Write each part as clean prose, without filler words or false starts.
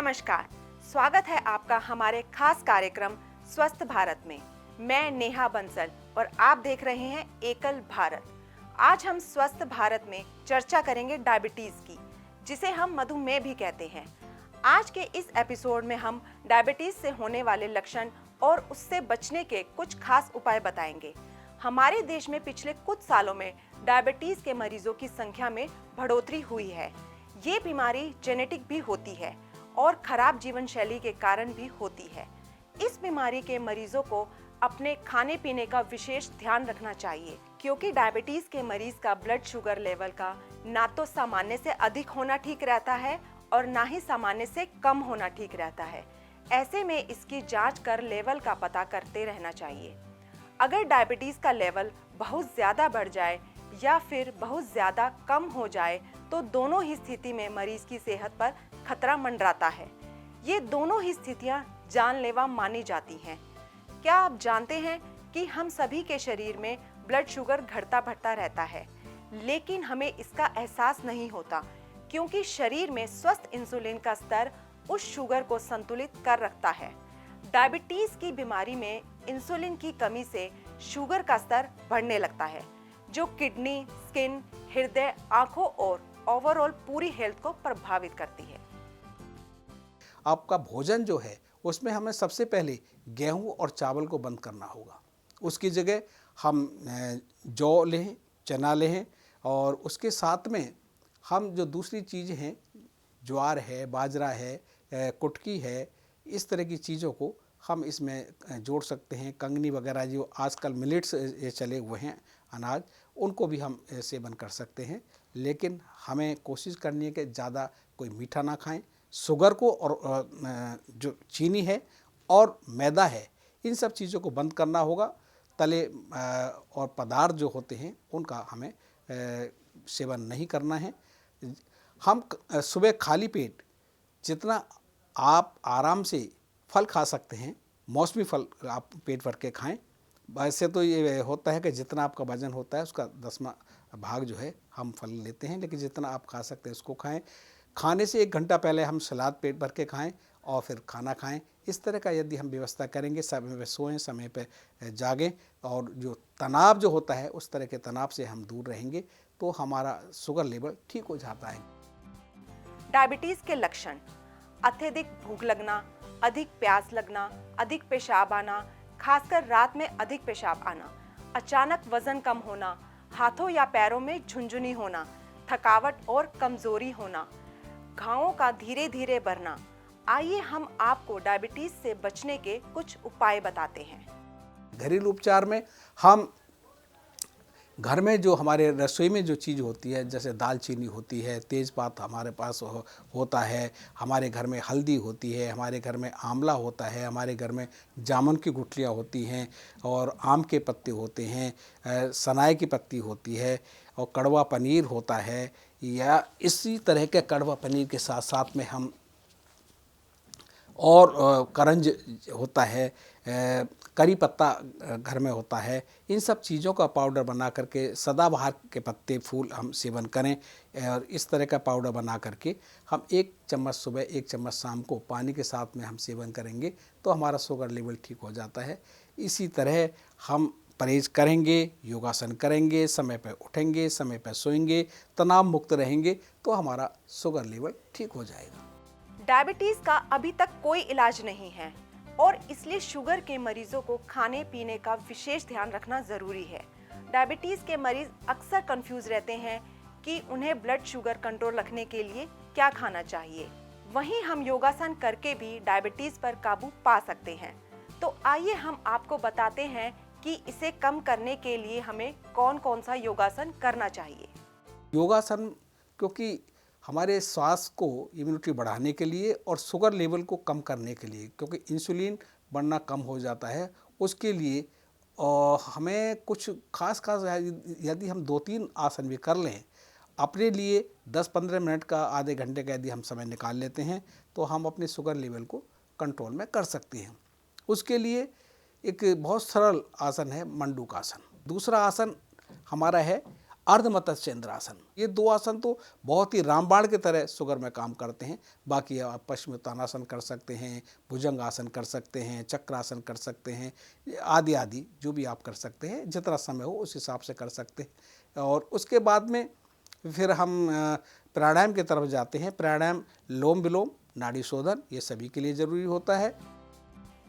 नमस्कार, स्वागत है आपका हमारे खास कार्यक्रम स्वस्थ भारत में। मैं नेहा बंसल और आप देख रहे हैं एकल भारत। आज हम स्वस्थ भारत में चर्चा करेंगे डायबिटीज की, जिसे हम मधुमेह भी कहते हैं। आज के इस एपिसोड में हम डायबिटीज से होने वाले लक्षण और उससे बचने के कुछ खास उपाय बताएंगे। हमारे देश में पिछले कुछ सालों में डायबिटीज के मरीजों की संख्या में बढ़ोतरी हुई है। ये बीमारी जेनेटिक भी होती है और खराब जीवन शैली के कारण भी होती है। इस बीमारी के मरीजों को अपने खाने पीने का विशेष ध्यान रखना चाहिए, क्योंकि डायबिटीज के मरीज का ब्लड शुगर लेवल का ना तो सामान्य से अधिक होना ठीक रहता है और ना ही सामान्य से कम होना ठीक रहता है। ऐसे में इसकी जांच कर लेवल का पता करते रहना चाहिए। अगर डायबिटीज का लेवल बहुत ज्यादा बढ़ जाए या फिर बहुत ज्यादा कम हो जाए तो दोनों ही स्थिति में मरीज की सेहत पर खतरा मंडराता है। ये दोनों ही स्थितियां जानलेवा मानी जाती हैं। क्या आप जानते हैं कि हम सभी के शरीर में ब्लड शुगर घटता बढ़ता रहता है, लेकिन हमें इसका एहसास नहीं होता, क्योंकि शरीर में स्वस्थ इंसुलिन का स्तर उस शुगर को संतुलित कर रखता है। डायबिटीज की बीमारी में इंसुलिन की कमी से शुगर का स्तर बढ़ने लगता है, जो किडनी, स्किन, हृदय, आंखों और ओवरऑल पूरी हेल्थ को प्रभावित करती है। आपका भोजन जो है उसमें हमें सबसे पहले गेहूं और चावल को बंद करना होगा। उसकी जगह हम जौ लें, चना लें और उसके साथ में हम जो दूसरी चीज़ें हैं, ज्वार है, बाजरा है, कुटकी है, इस तरह की चीज़ों को हम इसमें जोड़ सकते हैं। कंगनी वगैरह जो आजकल मिलेट्स ये चले हुए हैं अनाज, उनको भी हम सेवन कर सकते हैं। लेकिन हमें कोशिश करनी है कि ज़्यादा कोई मीठा ना खाएं। शुगर को और जो चीनी है और मैदा है, इन सब चीज़ों को बंद करना होगा। तले और पदार्थ जो होते हैं उनका हमें सेवन नहीं करना है। हम सुबह खाली पेट जितना आप आराम से फल खा सकते हैं, मौसमी फल आप पेट भर के खाएं। वैसे तो ये होता है कि जितना आपका वजन होता है उसका 10वां भाग जो है हम फल लेते हैं, लेकिन जितना आप खा सकते हैं उसको खाएं। खाने से 1 घंटा पहले हम सलाद पेट भर के खाएं और फिर खाना खाएं। इस तरह का यदि हम व्यवस्था करेंगे, समय पे सोएं, समय पे जागें और जो तनाव जो होता है उस तरह के तनाव से हम दूर रहेंगे तो हमारा शुगर लेवल ठीक हो जाता है। डायबिटीज के लक्षण: अत्यधिक भूख लगना, अधिक प्यास लगना, अधिक पेशाब आना, खासकर रात में अधिक पेशाब आना, अचानक वजन कम होना, हाथों या पैरों में झुनझुनी होना, थकावट और कमजोरी होना, घावों का धीरे धीरे बढ़ना। आइए हम आपको डायबिटीज से बचने के कुछ उपाय बताते हैं। घरेलू उपचार में हम घर में जो हमारे रसोई में जो चीज़ होती है, जैसे दालचीनी होती है, तेज़पात हमारे पास होता है, हमारे घर में हल्दी होती है, हमारे घर में आंवला होता है, हमारे घर में जामुन की गुठलियाँ होती हैं और आम के पत्ते होते हैं, सनाए की पत्ती होती है और कड़वा पनीर होता है। या इसी तरह के कड़वा पनीर के साथ साथ में हम और करंज होता है, करी पत्ता घर में होता है। इन सब चीज़ों का पाउडर बना करके, सदाबहार के पत्ते, फूल हम सेवन करें और इस तरह का पाउडर बना करके हम 1 चम्मच सुबह 1 चम्मच शाम को पानी के साथ में हम सेवन करेंगे तो हमारा शुगर लेवल ठीक हो जाता है। इसी तरह हम परहेज करेंगे, योगासन करेंगे, समय पर उठेंगे, समय पर सोएंगे, तनाव मुक्त रहेंगे तो हमारा शुगर लेवल ठीक हो जाएगा। डायबिटीज का अभी तक कोई इलाज नहीं है और इसलिए शुगर के मरीजों को खाने पीने का विशेष ध्यान रखना जरूरी है। डायबिटीज के मरीज अक्सर कंफ्यूज रहते हैं कि उन्हें ब्लड शुगर कंट्रोल रखने के लिए क्या खाना चाहिए। वहीं हम योगासन करके भी डायबिटीज पर काबू पा सकते हैं। तो आइए हम आपको बताते हैं कि इसे कम करने के लिए हमें कौन कौन सा योगासन करना चाहिए। योगासन क्योंकि हमारे श्वास को इम्यूनिटी बढ़ाने के लिए और शुगर लेवल को कम करने के लिए, क्योंकि इंसुलिन बढ़ना कम हो जाता है, उसके लिए हमें कुछ खास यदि हम 2-3 आसन भी कर लें अपने लिए, 10-15 मिनट का, आधे घंटे का यदि हम समय निकाल लेते हैं तो हम अपने शुगर लेवल को कंट्रोल में कर सकते हैं। उसके लिए एक बहुत सरल आसन है मंडूक आसन। दूसरा आसन हमारा है अर्ध मत्स्येंद्रासन। ये 2 आसन तो बहुत ही रामबाण की तरह शुगर में काम करते हैं। बाकी आप पश्चिमोत्तानासन कर सकते हैं, भुजंगासन कर सकते हैं, चक्रासन कर सकते हैं, आदि आदि जो भी आप कर सकते हैं, जितना समय हो उस हिसाब से कर सकते हैं। और उसके बाद में फिर हम प्राणायाम की तरफ जाते हैं। प्राणायाम लोम विलोम, नाड़ी शोधन, ये सभी के लिए ज़रूरी होता है।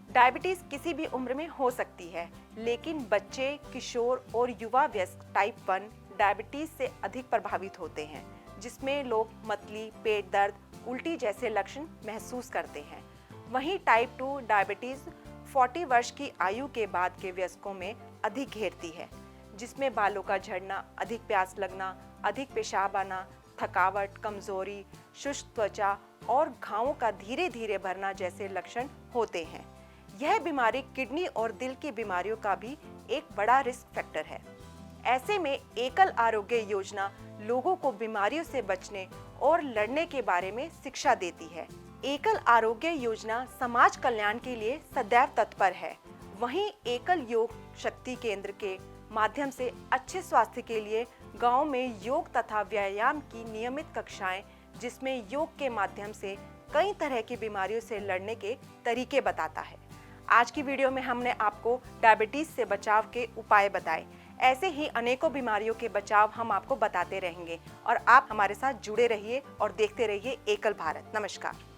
डायबिटीज किसी भी उम्र में हो सकती है, लेकिन बच्चे, किशोर और युवा वयस्क टाइप 1 डायबिटीज से अधिक प्रभावित होते हैं, जिसमें लोग मतली, पेट दर्द, उल्टी जैसे लक्षण महसूस करते हैं। वहीं टाइप 2 डायबिटीज 40 वर्ष की आयु के बाद के वयस्कों में अधिक घेरती है, जिसमें बालों का झड़ना, अधिक प्यास लगना, अधिक पेशाब आना, थकावट, कमजोरी, शुष्क त्वचा और घावों का धीरे धीरे भरना जैसे लक्षण होते हैं। यह बीमारी किडनी और दिल की बीमारियों का भी एक बड़ा रिस्क फैक्टर है। ऐसे में एकल आरोग्य योजना लोगों को बीमारियों से बचने और लड़ने के बारे में शिक्षा देती है। एकल आरोग्य योजना समाज कल्याण के लिए सदैव तत्पर है। वहीं एकल योग शक्ति केंद्र के माध्यम से अच्छे स्वास्थ्य के लिए गांव में योग तथा व्यायाम की नियमित कक्षाएं, जिसमें योग के माध्यम से कई तरह की बीमारियों से लड़ने के तरीके बताता है। आज की वीडियो में हमने आपको डायबिटीज से बचाव के उपाय बताए। ऐसे ही अनेकों बीमारियों के बचाव हम आपको बताते रहेंगे और आप हमारे साथ जुड़े रहिए और देखते रहिए एकल भारत। नमस्कार।